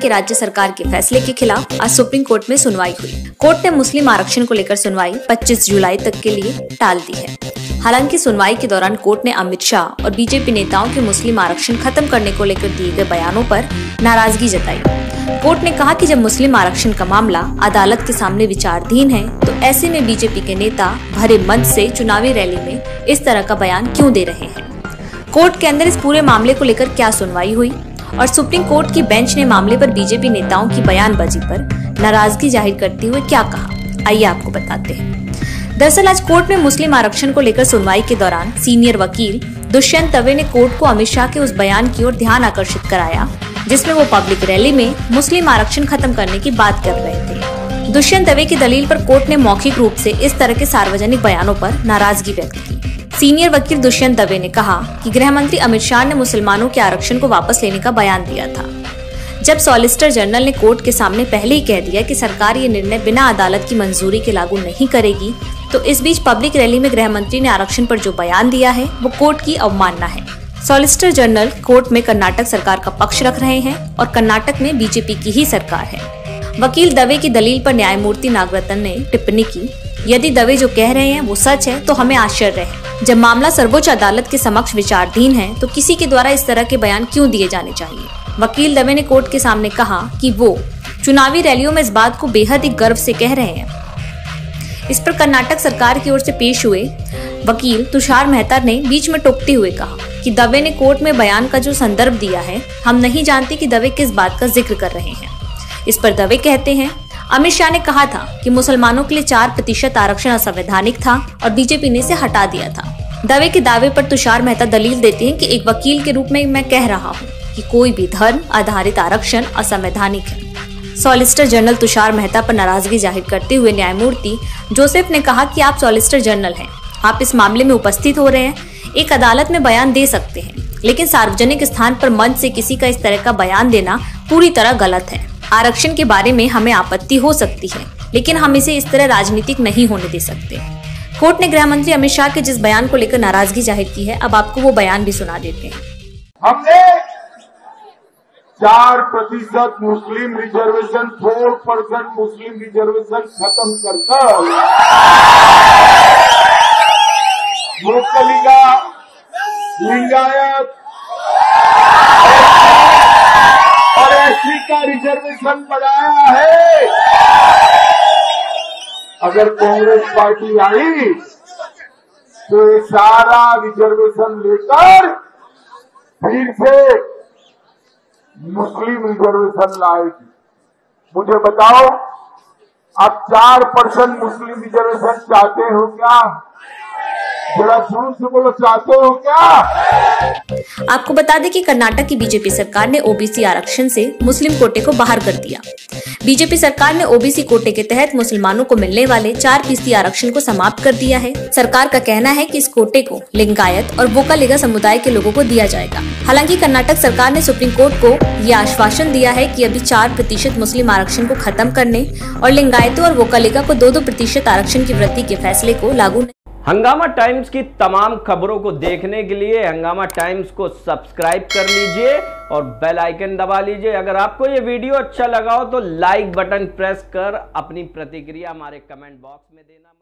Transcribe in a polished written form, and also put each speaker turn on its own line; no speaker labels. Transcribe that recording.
के राज्य सरकार के फैसले के खिलाफ आज सुप्रीम कोर्ट में सुनवाई हुई। कोर्ट ने मुस्लिम आरक्षण को लेकर सुनवाई 25 जुलाई तक के लिए टाल दी है। हालांकि सुनवाई के दौरान कोर्ट ने अमित शाह और बीजेपी नेताओं के मुस्लिम आरक्षण खत्म करने को लेकर दिए गए बयानों पर नाराजगी जताई। कोर्ट ने कहा कि जब मुस्लिम आरक्षण का मामला अदालत के सामने विचाराधीन है तो ऐसे में बीजेपी के नेता भरे मंच से चुनावी रैली में इस तरह का बयान क्यों दे रहे हैं। कोर्ट के अंदर इस पूरे मामले को लेकर क्या सुनवाई हुई और सुप्रीम कोर्ट की बेंच ने मामले पर बीजेपी नेताओं की बयानबाजी पर नाराजगी जाहिर करते हुए क्या कहा, आइए आपको बताते हैं। दरअसल आज कोर्ट में मुस्लिम आरक्षण को लेकर सुनवाई के दौरान सीनियर वकील दुष्यंत दवे ने कोर्ट को अमित शाह के उस बयान की ओर ध्यान आकर्षित कराया जिसमें वो पब्लिक रैली में मुस्लिम आरक्षण खत्म करने की बात कर रहे थे। दुष्यंत दवे की दलील पर कोर्ट ने मौखिक रूप से इस तरह के सार्वजनिक बयानों पर नाराजगी व्यक्त की। सीनियर वकील दुष्यंत दवे ने कहा कि गृह मंत्री अमित शाह ने मुसलमानों के आरक्षण को वापस लेने का बयान दिया था। जब सॉलिसिटर जनरल ने कोर्ट के सामने पहले ही कह दिया कि सरकार ये निर्णय बिना अदालत की मंजूरी के लागू नहीं करेगी, तो इस बीच पब्लिक रैली में गृह मंत्री ने आरक्षण पर जो बयान दिया है वो कोर्ट की अवमानना है। सॉलिसिटर जनरल कोर्ट में कर्नाटक सरकार का पक्ष रख रहे हैं और कर्नाटक में बीजेपी की ही सरकार है। वकील दवे की दलील पर न्यायमूर्ति नागरत्न ने टिप्पणी की, यदि दवे जो कह रहे हैं वो सच है तो हमें आश्चर्य है। जब मामला सर्वोच्च अदालत के समक्ष विचाराधीन है तो किसी के द्वारा इस तरह के बयान क्यों दिए जाने चाहिए। वकील दवे ने कोर्ट के सामने कहा कि वो चुनावी रैलियों में इस बात को बेहद ही गर्व से कह रहे हैं। इस पर कर्नाटक सरकार की ओर से पेश हुए वकील तुषार मेहता ने बीच में टोकते हुए कहा कि दवे ने कोर्ट में बयान का जो संदर्भ दिया है, हम नहीं जानते कि दवे किस बात का जिक्र कर रहे हैं। इस पर दवे कहते हैं, अमित शाह ने कहा था कि मुसलमानों के लिए 4% आरक्षण असंवैधानिक था और बीजेपी ने इसे हटा दिया था। दवे के दावे पर तुषार मेहता दलील देते हैं कि एक वकील के रूप में मैं कह रहा हूँ कि कोई भी धर्म आधारित आरक्षण असंवैधानिक है। सॉलिसिटर जनरल तुषार मेहता पर नाराजगी जाहिर करते हुए न्यायमूर्ति जोसेफ ने कहा कि आप सॉलिसिटर जनरल हैं, आप इस मामले में उपस्थित हो रहे हैं, एक अदालत में बयान दे सकते हैं, लेकिन सार्वजनिक स्थान पर मंच से किसी का इस तरह का बयान देना पूरी तरह गलत है। आरक्षण के बारे में हमें आपत्ति हो सकती है, लेकिन हम इसे इस तरह राजनीतिक नहीं होने दे सकते। कोर्ट ने गृह मंत्री अमित शाह के जिस बयान को लेकर नाराजगी जाहिर की है, अब आपको वो बयान भी सुना देते हैं।
हमने 4% मुस्लिम रिजर्वेशन, 4% मुस्लिम रिजर्वेशन खत्म कर मुक्तलिगा, लिंगायत और एससी का रिजर्वेशन बढ़ाया है। अगर कांग्रेस पार्टी आई तो ये सारा रिजर्वेशन लेकर फिर से मुस्लिम रिजर्वेशन लाएगी। मुझे बताओ, आप 4% मुस्लिम रिजर्वेशन चाहते हो क्या? जरा जोर से बोलो, चाहते हो क्या?
आपको बता दें कि कर्नाटक की बीजेपी सरकार ने ओबीसी आरक्षण से मुस्लिम कोटे को बाहर कर दिया। बीजेपी सरकार ने ओबीसी कोटे के तहत मुसलमानों को मिलने वाले 4% आरक्षण को समाप्त कर दिया है। सरकार का कहना है कि इस कोटे को लिंगायत और वोकालिगा समुदाय के लोगों को दिया जाएगा। हालांकि कर्नाटक सरकार ने सुप्रीम कोर्ट को यह आश्वासन दिया है कि अभी 4% मुस्लिम आरक्षण को खत्म करने और लिंगायतों और वोकालिगा को 2% आरक्षण की वृद्धि के फैसले को लागू नहीं।
हंगामा टाइम्स की तमाम खबरों को देखने के लिए हंगामा टाइम्स को सब्सक्राइब कर लीजिए और बेल आइकन दबा लीजिए। अगर आपको ये वीडियो अच्छा लगा हो तो लाइक बटन प्रेस कर अपनी प्रतिक्रिया हमारे कमेंट बॉक्स में देना।